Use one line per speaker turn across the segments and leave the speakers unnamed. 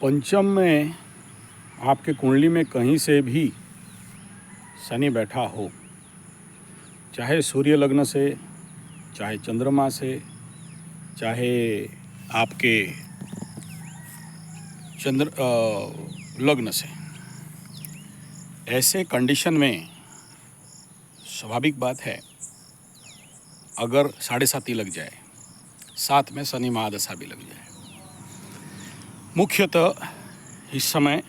पंचम में आपके कुंडली में कहीं से भी शनि बैठा हो, चाहे सूर्य लग्न से, चाहे चंद्रमा से, चाहे आपके लग्न से, ऐसे कंडीशन में स्वाभाविक बात है अगर 7.5 लग जाए, साथ में शनि महादशा भी लग जाए। मुख्यतः इस समय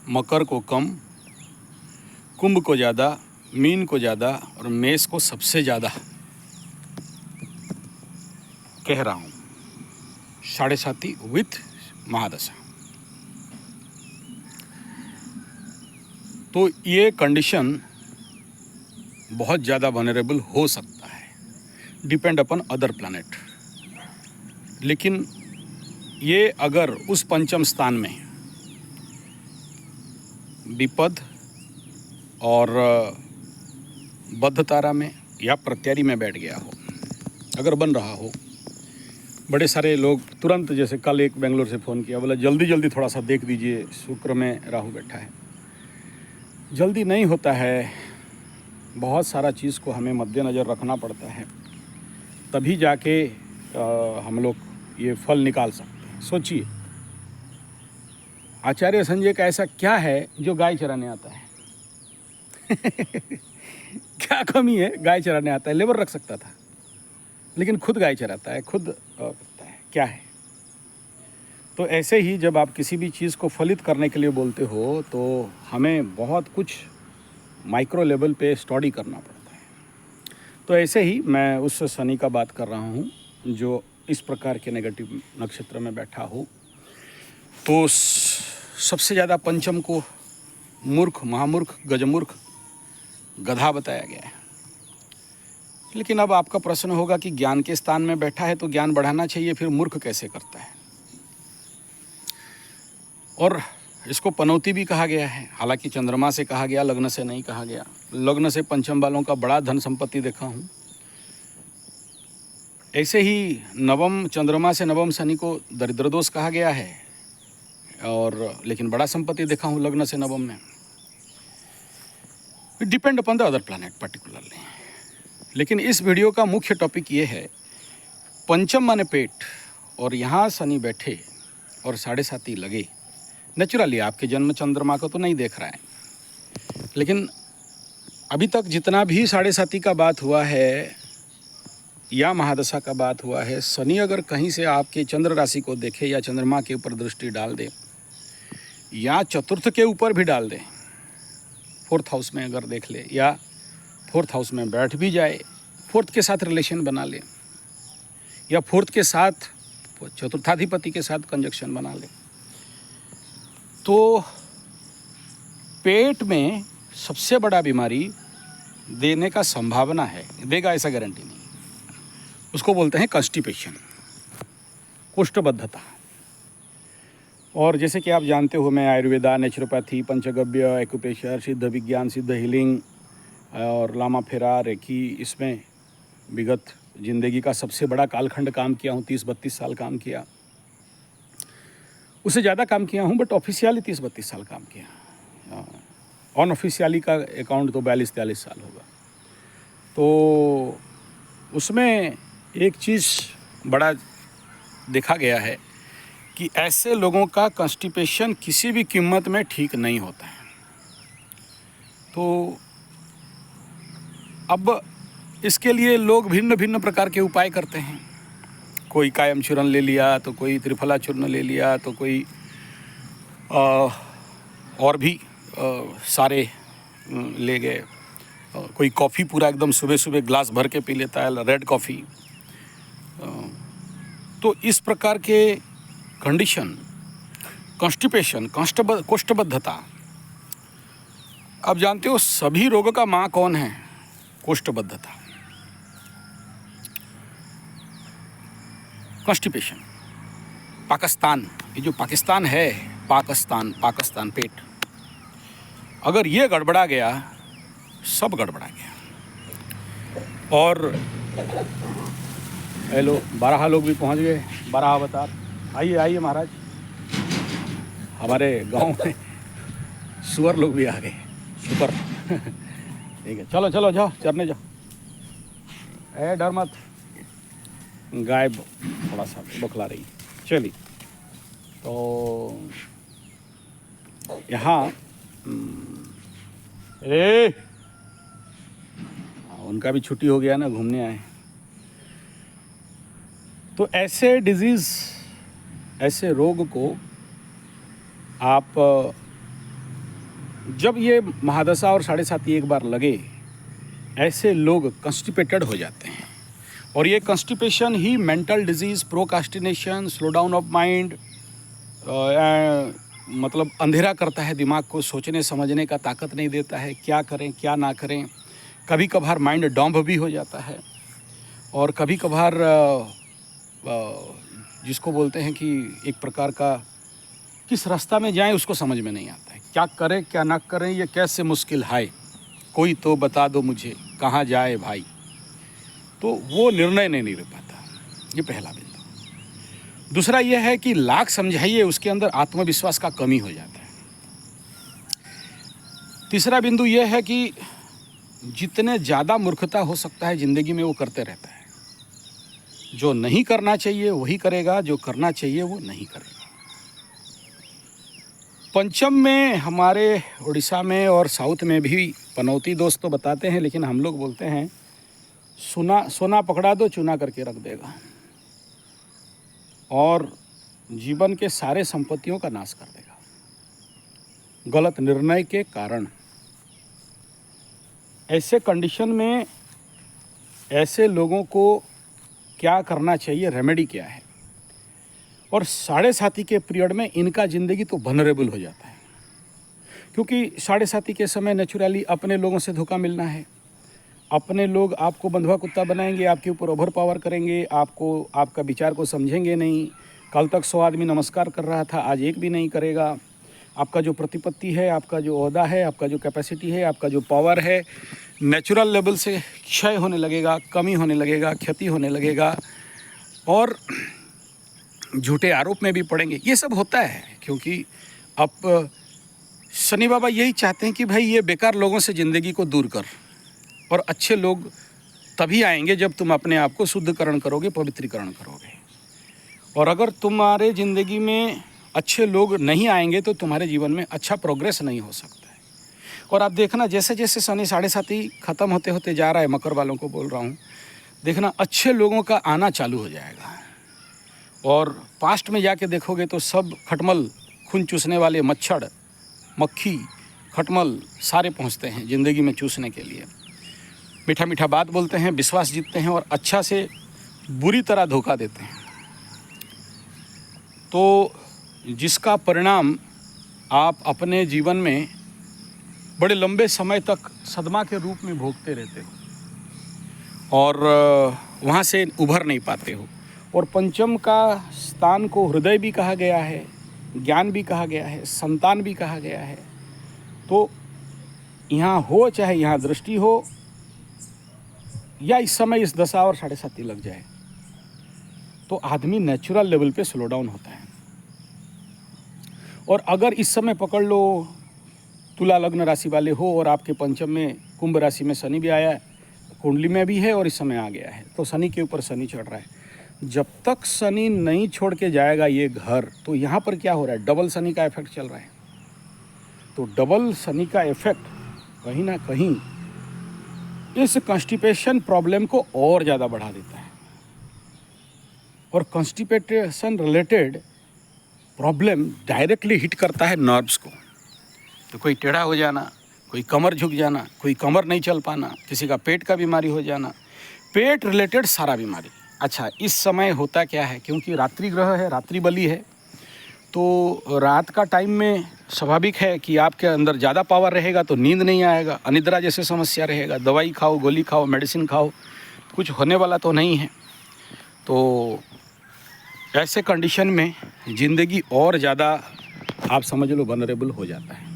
मकर को कम, कुंभ को ज़्यादा, मीन को ज़्यादा और मेष को सबसे ज़्यादा कह रहा हूँ 7.5 विथ महादशा। तो ये कंडीशन बहुत ज़्यादा वनरेबल हो सकता है, डिपेंड अपॉन अदर प्लैनेट। लेकिन ये अगर उस पंचम स्थान में विपद और बद्ध तारा में या प्रत्यारी में बैठ गया हो, अगर बन रहा हो, बड़े सारे लोग तुरंत, जैसे कल एक बेंगलोर से फ़ोन किया, बोला जल्दी जल्दी थोड़ा सा देख दीजिए, शुक्र में राहु बैठा है। जल्दी नहीं होता है, बहुत सारा चीज़ को हमें मद्देनज़र रखना पड़ता है, तभी जाके हम लोग ये फल निकाल सकते हैं। सोचिए, आचार्य संजय का ऐसा क्या है जो गाय चराने आता है? क्या कमी है? गाय चराने आता है, लेबर रख सकता था, लेकिन खुद गाय चराता है, खुद करता है, क्या है? तो ऐसे ही जब आप किसी भी चीज़ को फलित करने के लिए बोलते हो तो हमें बहुत कुछ माइक्रो लेवल पे स्टडी करना पड़ता है। तो ऐसे ही मैं उस शनि का बात कर रहा हूँ जो इस प्रकार के नेगेटिव नक्षत्र में बैठा हो। तो सबसे ज़्यादा पंचम को मूर्ख, महामूर्ख, गजमूर्ख, गधा बताया गया है। लेकिन अब आपका प्रश्न होगा कि ज्ञान के स्थान में बैठा है तो ज्ञान बढ़ाना चाहिए, फिर मूर्ख कैसे करता है? और इसको पनौती भी कहा गया है, हालांकि चंद्रमा से कहा गया, लग्न से नहीं कहा गया। लग्न से पंचम वालों का बड़ा धन संपत्ति देखा हूँ। ऐसे ही नवम चंद्रमा से नवम शनि को दरिद्र दोष कहा गया है, और लेकिन बड़ा संपत्ति देखा हूँ लग्न से नवम में। Depend upon the other planet particularly. लेकिन इस वीडियो का मुख्य टॉपिक ये है, पंचम माने पेट, और यहाँ शनि बैठे और 7.5 लगे। नेचुरली आपके जन्म चंद्रमा को तो नहीं देख रहा है, लेकिन अभी तक जितना भी 7.5 का बात हुआ है या महादशा का बात हुआ है, शनि अगर कहीं से आपके चंद्र राशि को देखे या चंद्रमा के ऊपर दृष्टि डाल दे या चतुर्थ के ऊपर भी डाल दे, 4th हाउस में अगर देख ले या 4th हाउस में बैठ भी जाए, 4th के साथ रिलेशन बना ले या 4th के साथ चतुर्थाधिपति के साथ कंजक्शन बना ले, तो पेट में सबसे बड़ा बीमारी देने का संभावना है, देगा ऐसा गारंटी नहीं। उसको बोलते हैं कॉन्स्टिपेशन, कोष्ठबद्धता। और जैसे कि आप जानते हो, मैं आयुर्वेदा, नेचुरोपैथी, पंचगव्य, एक्यूप्रेशर, सिद्ध विज्ञान, सिद्ध हीलिंग और लामा फेरा, रेकी, इसमें विगत ज़िंदगी का सबसे बड़ा कालखंड काम किया हूँ। 30-32 साल काम किया, उससे ज़्यादा काम किया हूँ, बट ऑफिशियली 30-32 साल काम किया। अनऑफिशियली का अकाउंट तो 42-43 साल होगा। तो उसमें एक चीज़ बड़ा देखा गया है कि ऐसे लोगों का कॉन्स्टिपेशन किसी भी कीमत में ठीक नहीं होता है। तो अब इसके लिए लोग भिन्न भिन्न प्रकार के उपाय करते हैं। कोई कायम चूर्ण ले लिया, तो कोई त्रिफला चूर्ण ले लिया, तो कोई और भी सारे ले गए। कोई कॉफ़ी पूरा एकदम सुबह सुबह ग्लास भर के पी लेता है, रेड कॉफ़ी। तो इस प्रकार के कंडीशन, कॉन्स्टिपेशन, कोष्ठबद्धता, आप जानते हो सभी रोगों का माँ कौन है? कोष्ठबद्धता, कॉन्स्टिपेशन। पाकिस्तान, ये जो पाकिस्तान है, पाकिस्तान पेट, अगर ये गड़बड़ा गया, सब गड़बड़ा गया। और हेलो, 12 लोग भी पहुंच गए। 12 अवतार, आइए आइए महाराज। हमारे गांव में सुअर लोग भी आ गए, सुपर। ठीक है, चलो चलो जाओ चरने जाओ। ए डर मत, गाय थोड़ा सा बौखला रही। चलिए, तो यहाँ उनका भी छुट्टी हो गया ना, घूमने आए। तो ऐसे डिजीज़, ऐसे रोग को आप जब ये महादशा और 7.5 एक बार लगे, ऐसे लोग कंस्टिपेटेड हो जाते हैं। और ये constipation he mental disease, procrastination, slow down of mind, मतलब अंधेरा करता है दिमाग को, सोचने समझने का ताकत नहीं देता है, क्या करें क्या ना करें। कभी कभार माइंड डॉम्ब भी हो जाता है, और कभी कभार जिसको बोलते हैं कि एक प्रकार का किस रास्ता में जाएं उसको समझ में नहीं आता है, क्या करें क्या ना करें, ये कैसे मुश्किल है, कोई तो बता दो मुझे कहाँ जाए भाई। तो वो निर्णय नहीं ले पाता। ये पहला बिंदु। दूसरा यह है कि लाख समझाइए उसके अंदर आत्मविश्वास का कमी हो जाता है। तीसरा बिंदु यह है कि जितने ज़्यादा मूर्खता हो सकता है ज़िंदगी में वो करते रहता है। जो नहीं करना चाहिए वही करेगा, जो करना चाहिए वो नहीं करेगा। पंचम में हमारे उड़ीसा में और साउथ में भी पनौती दोस्त तो बताते हैं, लेकिन हम लोग बोलते हैं सोना पकड़ा दो चूना करके रख देगा, और जीवन के सारे संपत्तियों का नाश कर देगा गलत निर्णय के कारण। ऐसे कंडीशन में ऐसे लोगों को क्या करना चाहिए, रेमेडी क्या है। और 7.5 के पीरियड में इनका ज़िंदगी तो वनरेबल हो जाता है, क्योंकि 7.5 के समय नेचुरली अपने लोगों से धोखा मिलना है। अपने लोग आपको बंधुआ कुत्ता बनाएंगे, आपके ऊपर ओवर पावर करेंगे, आपको आपका विचार को समझेंगे नहीं। कल तक 100 आदमी नमस्कार कर रहा था, आज एक भी नहीं करेगा। आपका जो प्रतिपत्ति है, आपका जो ओहदा है, आपका जो कैपेसिटी है, आपका जो पावर है, नेचुरल लेवल से क्षय होने लगेगा, कमी होने लगेगा, क्षति होने लगेगा, और झूठे आरोप में भी पड़ेंगे। ये सब होता है क्योंकि अब शनि बाबा यही चाहते हैं कि भाई ये बेकार लोगों से ज़िंदगी को दूर कर, और अच्छे लोग तभी आएंगे जब तुम अपने आप को शुद्धकरण करोगे, पवित्रीकरण करोगे। और अगर तुम्हारे ज़िंदगी में अच्छे लोग नहीं आएंगे तो तुम्हारे जीवन में अच्छा प्रोग्रेस नहीं हो सकता है। और आप देखना जैसे जैसे शनि 7.5 ख़त्म होते होते जा रहा है, मकर वालों को बोल रहा हूँ, देखना अच्छे लोगों का आना चालू हो जाएगा। और पास्ट में जाके देखोगे तो सब खटमल, खून चूसने वाले मच्छर, मक्खी, खटमल सारे पहुँचते हैं ज़िंदगी में चूसने के लिए। मीठा मीठा बात बोलते हैं, विश्वास जीतते हैं, और अच्छा से बुरी तरह धोखा देते हैं। तो जिसका परिणाम आप अपने जीवन में बड़े लंबे समय तक सदमा के रूप में भोगते रहते हो, और वहाँ से उभर नहीं पाते हो। और पंचम का स्थान को हृदय भी कहा गया है, ज्ञान भी कहा गया है, संतान भी कहा गया है। तो यहाँ हो चाहे यहाँ दृष्टि हो, या इस समय इस दशा और 7.5 लग जाए, तो आदमी नेचुरल लेवल पे स्लो डाउन होता है। और अगर इस समय पकड़ लो तुला लग्न राशि वाले हो, और आपके पंचम में कुंभ राशि में शनि भी आया है, कुंडली में भी है और इस समय आ गया है, तो शनि के ऊपर शनि चढ़ रहा है। जब तक शनि नहीं छोड़ के जाएगा ये घर, तो यहाँ पर क्या हो रहा है, डबल शनि का इफेक्ट चल रहा है। तो डबल शनि का इफेक्ट कहीं ना कहीं इस कॉन्स्टिपेशन प्रॉब्लम को और ज़्यादा बढ़ा देता है। और constipation related problem directly hit करता है नर्व्स को। तो कोई टेढ़ा हो जाना, कोई कमर झुक जाना, कोई कमर नहीं चल पाना, किसी का पेट का बीमारी हो जाना, पेट रिलेटेड सारा बीमारी। अच्छा, इस समय होता क्या है, क्योंकि रात्रि ग्रह है, रात्रि बली है, तो रात का टाइम में स्वाभाविक है कि आपके अंदर ज़्यादा पावर रहेगा तो नींद नहीं आएगा, अनिद्रा जैसे समस्या रहेगा। दवाई खाओ, गोली खाओ, मेडिसिन खाओ, कुछ होने वाला तो नहीं है। तो ऐसे कंडीशन में ज़िंदगी और ज़्यादा आप समझ लो वनरेबल हो जाता है।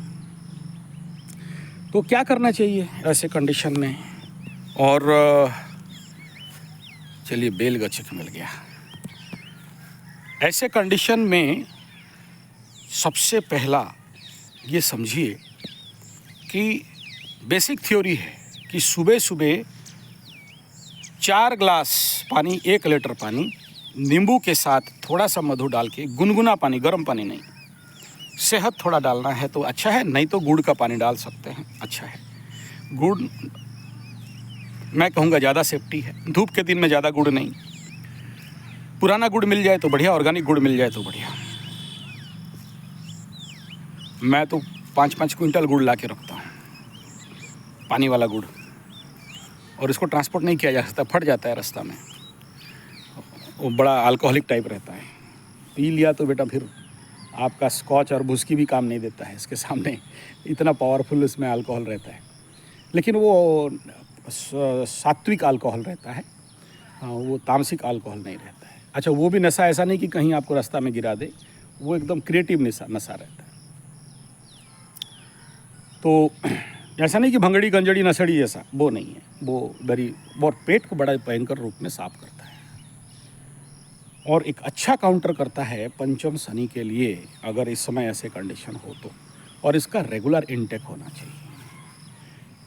तो क्या करना चाहिए ऐसे कंडीशन में? और चलिए बेल गच्छक मिल गया। ऐसे कंडीशन में सबसे पहला ये समझिए कि बेसिक थ्योरी है कि सुबह सुबह 4 ग्लास पानी, 1 लीटर पानी, नींबू के साथ थोड़ा सा मधु डाल के, गुनगुना पानी, गर्म पानी नहीं, शहद थोड़ा डालना है तो अच्छा है, नहीं तो गुड़ का पानी डाल सकते हैं, अच्छा है। गुड़ मैं कहूँगा ज़्यादा सेफ्टी है, धूप के दिन में ज़्यादा गुड़ नहीं, पुराना गुड़ मिल जाए तो बढ़िया, ऑर्गेनिक गुड़ मिल जाए तो बढ़िया। मैं तो 5-5 क्विंटल गुड़ ला के रखता हूँ, पानी वाला गुड़, और इसको ट्रांसपोर्ट नहीं किया जा सकता, फट जाता है रास्ता में, वो बड़ा अल्कोहलिक टाइप रहता है, पी लिया तो बेटा फिर आपका स्कॉच और वुस्की भी काम नहीं देता है इसके सामने, इतना पावरफुल इसमें अल्कोहल रहता है। लेकिन वो सात्विक अल्कोहल रहता है, वो तामसिक अल्कोहल नहीं रहता है। अच्छा, वो भी नशा ऐसा नहीं कि कहीं आपको रास्ता में गिरा दे, वो एकदम क्रिएटिव नशा रहता है। तो ऐसा नहीं कि भंगड़ी गंजड़ी नशड़ी जैसा, वो नहीं है, वो दरी और पेट को बड़ा भयंकर रूप में साफ करता है और एक अच्छा काउंटर करता है पंचम शनि के लिए, अगर इस समय ऐसे कंडीशन हो तो, और इसका रेगुलर इनटेक होना चाहिए।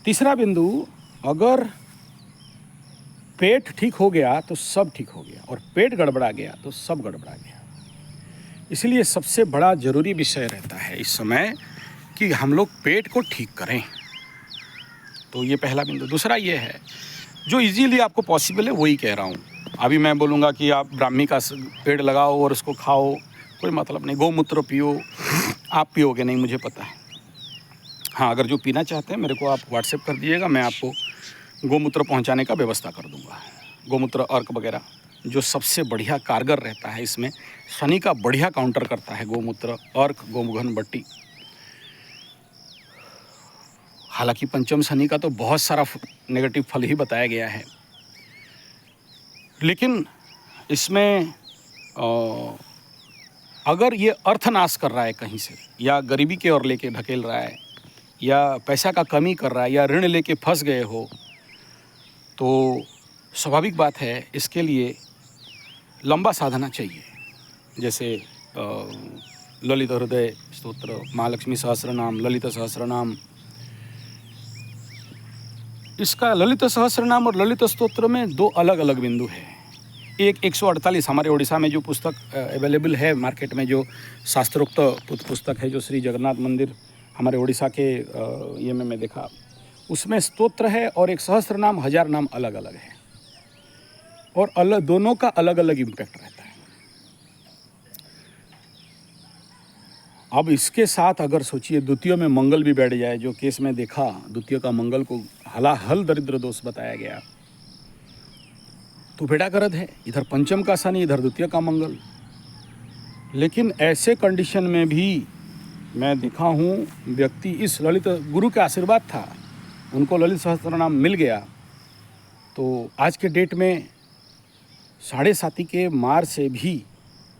तीसरा बिंदु, अगर पेट ठीक हो गया तो सब ठीक हो गया, और पेट गड़बड़ा गया तो सब गड़बड़ा गया। इसलिए सबसे बड़ा ज़रूरी विषय रहता है इस समय कि हम लोग पेट को ठीक करें। तो ये पहला बिंदु। दूसरा ये है, जो इजीली आपको पॉसिबल है वही कह रहा हूँ। अभी मैं बोलूँगा कि आप ब्राह्मी का पेड़ लगाओ और उसको खाओ, कोई मतलब नहीं। गौमूत्र पियो, आप पियोगे नहीं मुझे पता है। हाँ, अगर जो पीना चाहते हैं मेरे को आप व्हाट्सएप कर दीजिएगा, मैं आपको गौमूत्र पहुँचाने का व्यवस्था कर दूँगा। गौमूत्र अर्क वगैरह जो सबसे बढ़िया कारगर रहता है, इसमें शनि का बढ़िया काउंटर करता है गौमूत्र, अर्क, गोमघन बट्टी। हालांकि पंचम शनि का तो बहुत सारा नेगेटिव फल ही बताया गया है, लेकिन इसमें अगर ये अर्थनाश कर रहा है कहीं से, या गरीबी की ओर लेके ढकेल रहा है, या पैसा का कमी कर रहा है, या ऋण लेके फंस गए हो, तो स्वाभाविक बात है इसके लिए लंबा साधना चाहिए। जैसे ललित हृदय स्तोत्र, महालक्ष्मी सहस्रनाम, ललित सहस्रनाम। इसका ललित सहस्रनाम और ललित स्तोत्र में 2 अलग अलग बिंदु है। एक 148 हमारे उड़ीसा में जो पुस्तक अवेलेबल है मार्केट में, जो शास्त्रोक्त पुस्तक है, जो श्री जगन्नाथ मंदिर हमारे उड़ीसा के ये में मैं देखा, उसमें स्तोत्र है और एक सहस्रनाम, 1000 नाम अलग अलग है, और दोनों का अलग अलग इम्पैक्ट रहता है। अब इसके साथ अगर सोचिए द्वितीय में मंगल भी बैठ जाए, जो केस में देखा, द्वितीय का मंगल को हलाहल दरिद्र दोष बताया गया, तो बेड़ा गरज है। इधर पंचम का शनि, इधर द्वितीय का मंगल। लेकिन ऐसे कंडीशन में भी मैं देखा हूँ, व्यक्ति इस ललित, गुरु का आशीर्वाद था, उनको ललित सहस्त्रनाम मिल गया, तो आज के डेट में 7.5 के मार से भी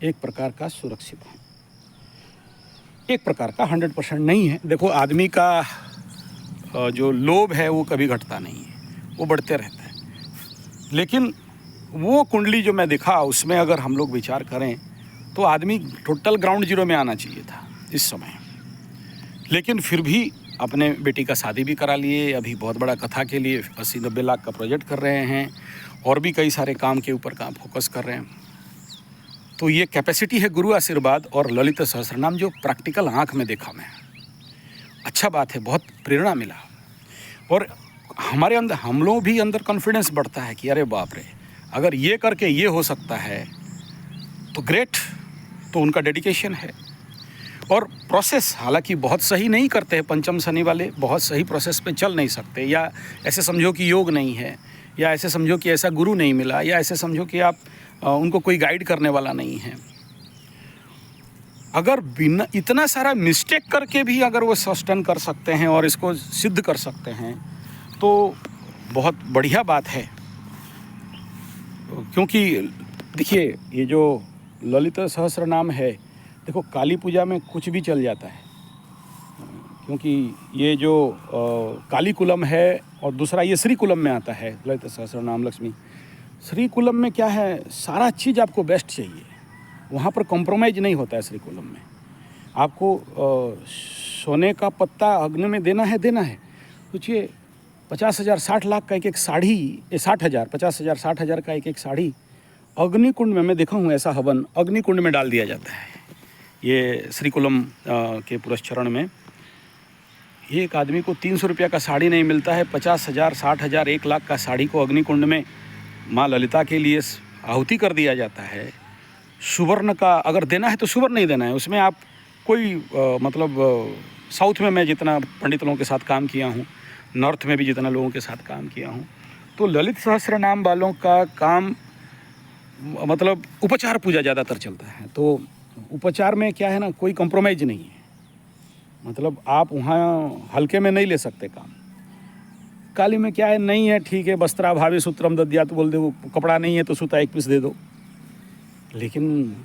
एक प्रकार का सुरक्षित है। एक प्रकार का 100% नहीं है। देखो, आदमी का जो लोभ है वो कभी घटता नहीं है, वो बढ़ते रहता है। लेकिन वो कुंडली जो मैं दिखा, उसमें अगर हम लोग विचार करें तो आदमी टोटल ग्राउंड जीरो में आना चाहिए था इस समय। लेकिन फिर भी अपने बेटी का शादी भी करा लिए, अभी बहुत बड़ा कथा के लिए 80-90 लाख का प्रोजेक्ट कर रहे हैं, और भी कई सारे काम के ऊपर काम फोकस कर रहे हैं। तो ये कैपेसिटी है गुरु आशीर्वाद और ललित सहस्रनाम, जो प्रैक्टिकल आँख में देखा मैं। अच्छा बात है, बहुत प्रेरणा मिला, और हमारे अंदर, हम लोग भी अंदर कॉन्फिडेंस बढ़ता है कि अरे बाप रे, अगर ये करके ये हो सकता है तो ग्रेट। तो उनका डेडिकेशन है। और प्रोसेस हालांकि बहुत सही नहीं करते हैं पंचम शनि वाले, बहुत सही प्रोसेस पे चल नहीं सकते, या ऐसे समझो कि योग नहीं है, या ऐसे समझो कि ऐसा गुरु नहीं मिला, या ऐसे समझो कि आप उनको कोई गाइड करने वाला नहीं है। अगर बिना इतना सारा मिस्टेक करके भी अगर वो सस्टेन कर सकते हैं और इसको सिद्ध कर सकते हैं, तो बहुत बढ़िया बात है। क्योंकि देखिए, ये जो ललित सहस्र नाम है, देखो काली पूजा में कुछ भी चल जाता है, क्योंकि ये जो काली कुलम है, और दूसरा ये श्री कुलम में आता है ललित सहस्र नाम लक्ष्मी। श्री कुलम में क्या है, सारा चीज़ आपको बेस्ट चाहिए, वहाँ पर कॉम्प्रोमाइज़ नहीं होता है श्री कुलम में। आपको सोने का पत्ता अग्नि में देना है सोचिए 50,000 60 लाख का एक साड़ी, 60,000 50,000 60,000 का एक साड़ी अग्निकुंड में, मैं देखा हूँ ऐसा हवन अग्निकुंड में डाल दिया जाता है। ये श्रीकुलम के पुरस्चरण में एक आदमी को 300 रुपया का साड़ी नहीं मिलता है, 50,000 60,000 1 लाख का साड़ी को अग्निकुंड में माँ ललिता के लिए आहुति कर दिया जाता है। सुवर्ण का अगर देना है तो सुवर्ण नहीं देना है, उसमें आप कोई साउथ में मैं जितना पंडित लोगों के साथ काम किया हूँ, नॉर्थ में भी जितना लोगों के साथ काम किया हूँ, तो ललित सहस्त्र नाम वालों का काम उपचार पूजा ज़्यादातर चलता है। तो उपचार में क्या है ना, कोई कंप्रोमाइज़ नहीं है, आप वहाँ हल्के में नहीं ले सकते काम। काली में क्या है, नहीं है ठीक है, वस्त्रा भावी सूत्रम दद्या, तो बोल दो कपड़ा नहीं है तो सूता 1 पीस दे दो। लेकिन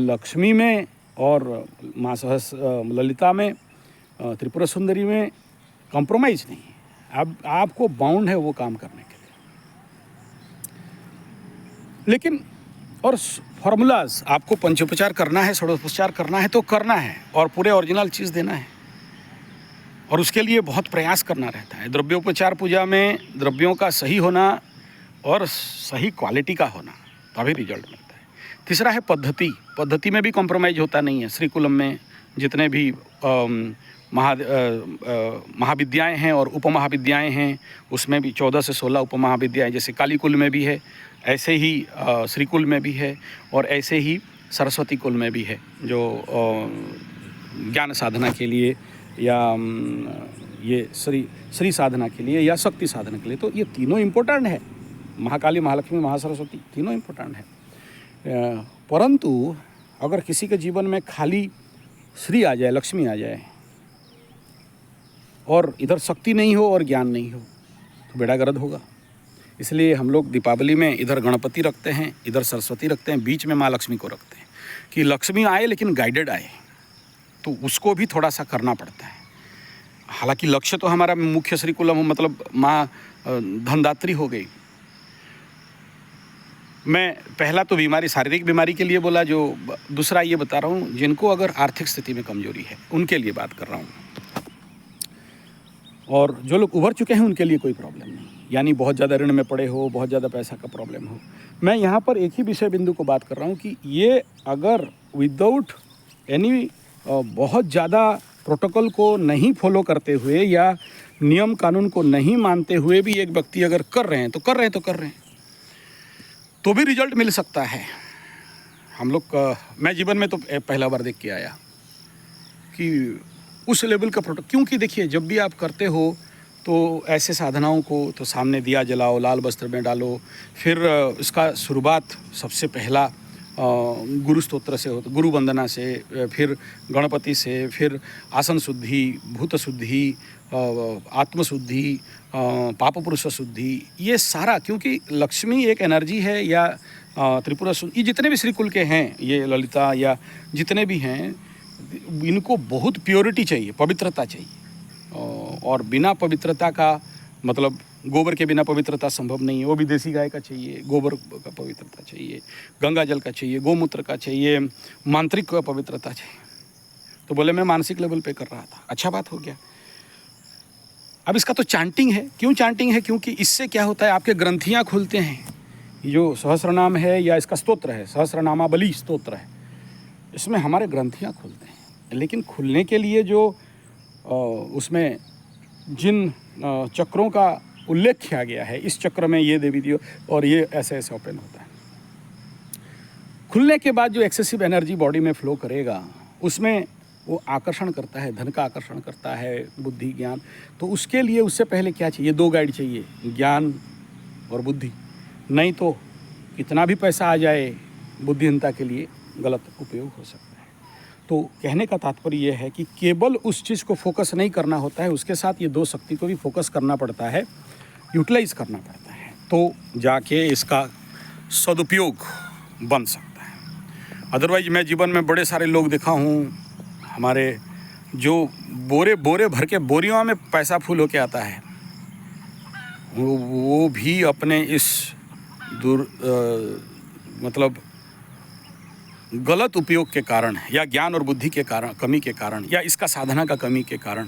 लक्ष्मी में और माँ ललिता में, त्रिपुरा सुंदरी में कॉम्प्रोमाइज़ नहीं है। अब आपको बाउंड है वो काम करने के लिए। लेकिन और फॉर्मूलाज, आपको पंचोपचार करना है, षोडशोपचार करना है तो करना है, और पूरे ओरिजिनल चीज़ देना है, और उसके लिए बहुत प्रयास करना रहता है। द्रव्योपचार पूजा में द्रव्यों का सही होना और सही क्वालिटी का होना, तभी रिजल्ट मिलता है। तीसरा है पद्धति में भी कॉम्प्रोमाइज़ होता नहीं है। श्रीकुलम में जितने भी महाविद्याएँ हैं और उपमहाविद्याएँ हैं, उसमें भी 14 से 16 उपमहाविद्याएँ, जैसे कालीकुल में भी है, ऐसे ही श्रीकुल में भी है, और ऐसे ही सरस्वती कुल में भी है, जो ज्ञान साधना के लिए या ये श्री साधना के लिए या शक्ति साधना के लिए। तो ये तीनों इम्पोर्टेंट है, महाकाली, महालक्ष्मी, महासरस्वती, तीनों इम्पोर्टेंट है। परंतु अगर किसी के जीवन में खाली श्री आ जाए, लक्ष्मी आ जाए, और इधर शक्ति नहीं हो और ज्ञान नहीं हो, तो बेड़ा गर्द होगा। इसलिए हम लोग दीपावली में इधर गणपति रखते हैं, इधर सरस्वती रखते हैं, बीच में माँ लक्ष्मी को रखते हैं, कि लक्ष्मी आए लेकिन गाइडेड आए। तो उसको भी थोड़ा सा करना पड़ता है। हालांकि लक्ष्य तो हमारा मुख्य श्रीकुलम माँ धनदात्री हो गई। मैं पहला तो बीमारी, शारीरिक बीमारी के लिए बोला, जो दूसरा ये बता रहा हूँ जिनको अगर आर्थिक स्थिति में कमजोरी है उनके लिए बात कर रहा हूँ, और जो लोग उभर चुके हैं उनके लिए कोई प्रॉब्लम नहीं, यानी बहुत ज़्यादा ऋण में पड़े हो, बहुत ज़्यादा पैसा का प्रॉब्लम हो। मैं यहाँ पर एक ही विषय बिंदु को बात कर रहा हूँ कि ये अगर विदाउट एनी बहुत ज़्यादा प्रोटोकॉल को नहीं फॉलो करते हुए या नियम कानून को नहीं मानते हुए भी एक व्यक्ति अगर कर रहे हैं तो भी रिजल्ट मिल सकता है। हम लोग मैं जीवन में तो पहला बार देख के आया कि उस लेवल का प्रोटोकॉल, क्योंकि देखिए जब भी आप करते हो तो ऐसे साधनाओं को तो सामने दिया जलाओ, लाल वस्त्र में डालो, फिर इसका शुरुआत सबसे पहला गुरु स्तोत्र से होता, गुरु वंदना से, फिर गणपति से, फिर आसन शुद्धि, भूत शुद्धि, आत्मशुद्धि, पाप पुरुष शुद्धि, ये सारा, क्योंकि लक्ष्मी एक एनर्जी है, या त्रिपुरा, ये जितने भी श्रीकुल के हैं, ये ललिता या जितने भी हैं, इनको बहुत प्योरिटी चाहिए, पवित्रता चाहिए। और बिना पवित्रता का गोबर के बिना पवित्रता संभव नहीं है। वो भी देसी गाय का चाहिए, गोबर का पवित्रता चाहिए, गंगा जल का चाहिए, गोमूत्र का चाहिए, मांत्रिक का पवित्रता चाहिए। तो बोले मैं मानसिक लेवल पे कर रहा था, अच्छा बात हो गया। अब इसका तो चांटिंग है। क्यों चांटिंग है? क्योंकि इससे क्या होता है, आपके ग्रंथियाँ खुलते हैं। जो सहस्रनाम है या इसका स्तोत्र है, सहस्रनामावली स्तोत्र है, इसमें हमारे ग्रंथियाँ खुलते हैं। लेकिन खुलने के लिए जो उसमें जिन चक्रों का उल्लेख किया गया है, इस चक्र में ये देवी दियो और ये ऐसे ऐसे ओपन होता है। खुलने के बाद जो एक्सेसिव एनर्जी बॉडी में फ्लो करेगा, उसमें वो आकर्षण करता है, धन का आकर्षण करता है, बुद्धि ज्ञान। तो उसके लिए उससे पहले क्या चाहिए? 2 गाइड चाहिए, ज्ञान और बुद्धि। नहीं तो कितना भी पैसा आ जाए, बुद्धिहीनता के लिए गलत उपयोग हो सकता है। तो कहने का तात्पर्य यह है कि केवल उस चीज़ को फोकस नहीं करना होता है, उसके साथ ये 2 शक्ति को भी फोकस करना पड़ता है, यूटिलाइज करना पड़ता है, तो जाके इसका सदुपयोग बन सकता है। अदरवाइज मैं जीवन में बड़े सारे लोग देखा हूँ, हमारे जो बोरे बोरे भर के बोरियों में पैसा फुल होके आता है, वो भी अपने इस गलत उपयोग के कारण या ज्ञान और बुद्धि के कारण, कमी के कारण, या इसका साधना का कमी के कारण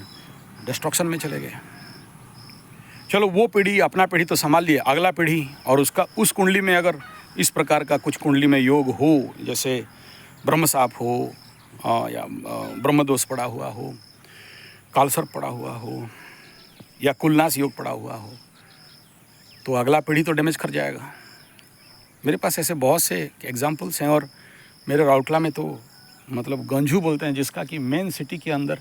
डिस्ट्रक्शन में चले गए। चलो वो पीढ़ी, अपना पीढ़ी तो संभाल लिए, अगला पीढ़ी और उसका उस कुंडली में अगर इस प्रकार का कुछ कुंडली में योग हो, जैसे ब्रह्मसाप हो या ब्रह्मदोष पड़ा हुआ हो, कालसर्प पड़ा हुआ हो या कुलनाश योग पड़ा हुआ हो, तो अगला पीढ़ी तो डैमेज कर जाएगा। मेरे पास ऐसे बहुत से एग्जाम्पल्स हैं। और मेरे राउरकेला में तो मतलब गंजू बोलते हैं, जिसका कि मेन सिटी के अंदर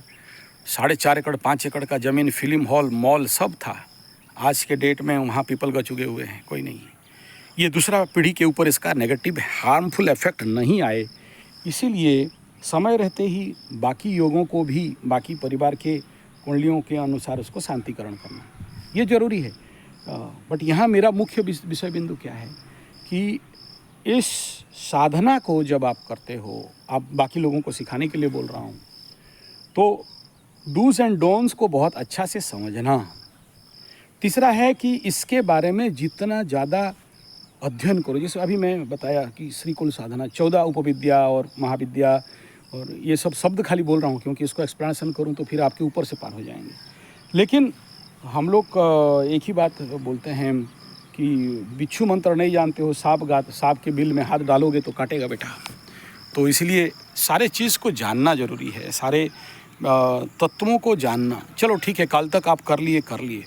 4.5 एकड़ 5 एकड़ का ज़मीन, फिल्म हॉल, मॉल सब था। आज के डेट में वहाँ पीपल गच उगे हुए हैं, कोई नहीं है। ये दूसरा पीढ़ी के ऊपर इसका नेगेटिव हार्मफुल इफेक्ट नहीं आए, इसीलिए समय रहते ही बाकी योगों को भी बाकी परिवार के कुंडलियों के अनुसार उसको शांतिकरण करना ये ज़रूरी है। बट यहाँ मेरा मुख्य विषय बिंदु क्या है कि इस साधना को जब आप करते हो, आप बाकी लोगों को सिखाने के लिए बोल रहा हूँ, तो डूज एंड डोंट्स को बहुत अच्छा से समझना। तीसरा है कि इसके बारे में जितना ज़्यादा अध्ययन करो। जैसे अभी मैं बताया कि श्रीकुल साधना 14 उपविद्या और महाविद्या, और ये सब शब्द खाली बोल रहा हूँ क्योंकि इसको एक्सप्लेनेशन करूँ तो फिर आपके ऊपर से पार हो जाएंगे। लेकिन हम लोग एक ही बात बोलते हैं कि बिच्छू मंत्र नहीं जानते हो, सांप के बिल में हाथ डालोगे तो काटेगा बेटा। तो इसलिए सारे चीज़ को जानना ज़रूरी है, सारे तत्वों को जानना। चलो ठीक है, कल तक आप कर लिए,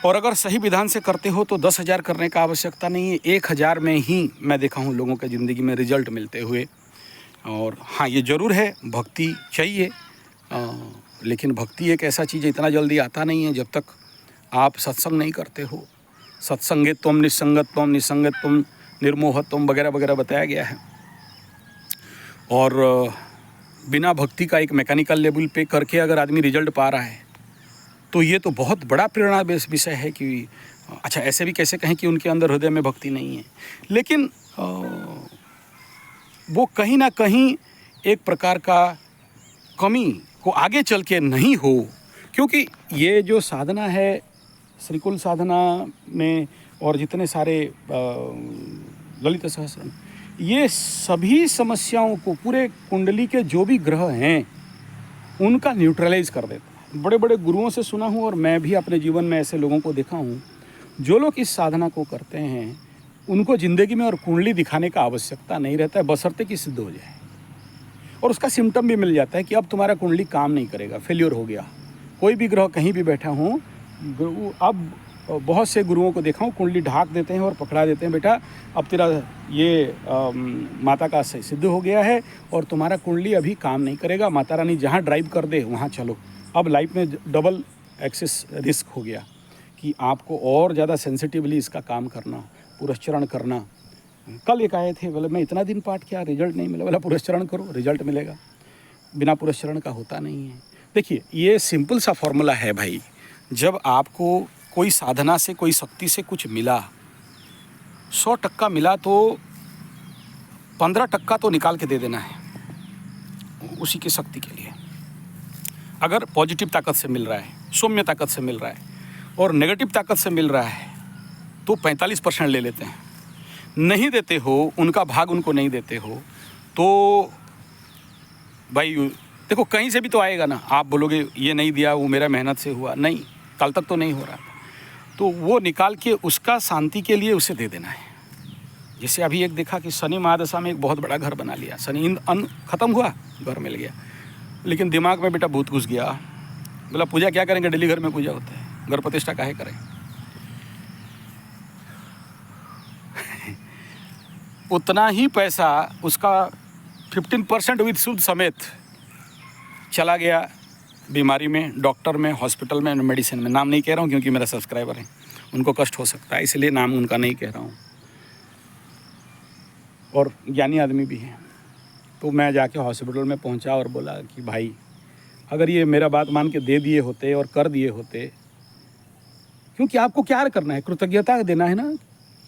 और अगर सही विधान से करते हो तो 10,000 करने का आवश्यकता नहीं है, 1,000 में ही मैं देखा हूँ लोगों के ज़िंदगी में रिजल्ट मिलते हुए। और हाँ, ये ज़रूर है, भक्ति चाहिए, लेकिन भक्ति एक ऐसा चीज़ है, इतना जल्दी आता नहीं है जब तक आप सत्संग नहीं करते हो। सत्संगत्वम निसंगत्वम निसंगत्वम निर्मोहत्वम वगैरह वगैरह बताया गया है। और बिना भक्ति का एक मैकेनिकल लेवल पे करके अगर आदमी रिजल्ट पा रहा है तो ये तो बहुत बड़ा प्रेरणा विषय है कि अच्छा, ऐसे भी कैसे कहें कि उनके अंदर हृदय में भक्ति नहीं है। लेकिन वो कहीं ना कहीं एक प्रकार का कमी को आगे चल के नहीं हो, क्योंकि ये जो साधना है श्रीकुल साधना में और जितने सारे ललित सहस्त्र, ये सभी समस्याओं को, पूरे कुंडली के जो भी ग्रह हैं उनका न्यूट्रलाइज कर देता है। बड़े बड़े गुरुओं से सुना हूँ और मैं भी अपने जीवन में ऐसे लोगों को देखा हूँ, जो लोग इस साधना को करते हैं उनको ज़िंदगी में और कुंडली दिखाने का आवश्यकता नहीं रहता है, बशर्ते कि सिद्ध हो जाए। और उसका सिम्टम भी मिल जाता है कि अब तुम्हारा कुंडली काम नहीं करेगा, फेल्योर हो गया। कोई भी ग्रह कहीं भी बैठा हूँ, अब बहुत से गुरुओं को देखा हूँ कुंडली ढाक देते हैं और पकड़ा देते हैं, बेटा अब तेरा ये माता का सिद्ध हो गया है और तुम्हारा कुंडली अभी काम नहीं करेगा, माता रानी जहाँ ड्राइव कर दे वहाँ चलो। अब लाइफ में डबल एक्सेस रिस्क हो गया कि आपको और ज़्यादा सेंसिटिवली इसका काम करना, पुरस्चरण करना। कल एक आए थे, बोले मैं इतना दिन पाठ किया, रिजल्ट नहीं मिला। बोला पुरस्चरण करो, रिजल्ट मिलेगा। बिना पुरस्चरण का होता नहीं है। देखिए, ये सिंपल सा फॉर्मूला है भाई। जब आपको कोई साधना से, कोई शक्ति से कुछ मिला, 100% मिला तो 15% तो निकाल के दे देना है उसी की शक्ति के लिए। अगर पॉजिटिव ताकत से मिल रहा है, सौम्य ताकत से मिल रहा है और नेगेटिव ताकत से मिल रहा है तो 45% ले लेते हैं। नहीं देते हो, उनका भाग उनको नहीं देते हो तो भाई देखो कहीं से भी तो आएगा ना। आप बोलोगे ये नहीं दिया, वो मेरा मेहनत से हुआ, नहीं, कल तक तो नहीं हो रहा, तो वो निकाल के उसका शांति के लिए उसे दे देना है। जैसे अभी एक देखा कि शनि महादशा में एक बहुत बड़ा घर बना लिया, शनि अन्न खत्म हुआ, घर मिल गया, लेकिन दिमाग में बेटा भूत घुस गया। बोला पूजा क्या करेंगे, डेली घर में पूजा होता है, घर प्रतिष्ठा काहे करें। उतना ही पैसा उसका 15% विद सूद समेत चला गया बीमारी में, डॉक्टर में, हॉस्पिटल में, मेडिसिन में। नाम नहीं कह रहा हूँ क्योंकि मेरा सब्सक्राइबर है, उनको कष्ट हो सकता है, इसलिए नाम उनका नहीं कह रहा हूँ, और ज्ञानी आदमी भी हैं। तो मैं जाके हॉस्पिटल में पहुंचा और बोला कि भाई अगर ये मेरा बात मान के दे दिए होते और कर दिए होते, क्योंकि आपको क्या करना है, कृतज्ञता देना है ना,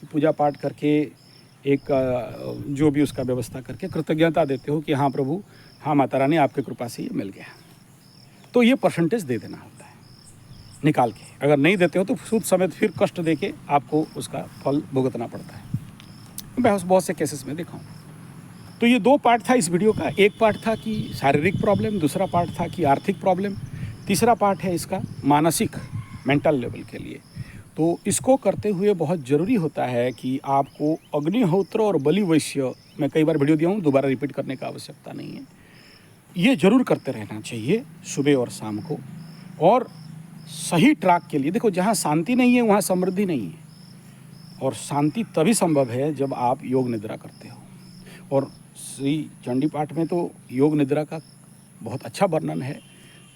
कि पूजा पाठ करके एक जो भी उसका व्यवस्था करके कृतज्ञता देते हो कि हाँ प्रभु, हाँ माता रानी, आपके कृपा से ये मिल गया, तो ये परसेंटेज दे देना होता है निकाल के। अगर नहीं देते हो तो सूद समेत फिर कष्ट दे के आपको उसका फल भुगतना पड़ता है। मैं बहुत से केसेस में देखा हूँ। तो ये 2 पार्ट था इस वीडियो का। एक पार्ट था कि शारीरिक प्रॉब्लम, दूसरा पार्ट था कि आर्थिक प्रॉब्लम, तीसरा पार्ट है इसका मानसिक, मेंटल लेवल के लिए। तो इसको करते हुए बहुत ज़रूरी होता है कि आपको अग्निहोत्र और बलि वैश्य, मैं कई बार वीडियो दिया हूँ, दोबारा रिपीट करने का आवश्यकता नहीं है, ये ज़रूर करते रहना चाहिए सुबह और शाम को। और सही ट्रैक के लिए, देखो जहाँ शांति नहीं है वहाँ समृद्धि नहीं है, और शांति तभी संभव है जब आप योग निद्रा करते हो। और श्री चंडी पाठ में तो योग निद्रा का बहुत अच्छा वर्णन है।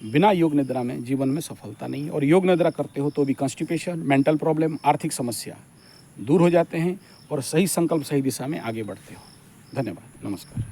बिना योग निद्रा में जीवन में सफलता नहीं है, और योग निद्रा करते हो तो भी कॉन्स्टिपेशन, मेंटल प्रॉब्लम, आर्थिक समस्या दूर हो जाते हैं और सही संकल्प, सही दिशा में आगे बढ़ते हो। धन्यवाद, नमस्कार।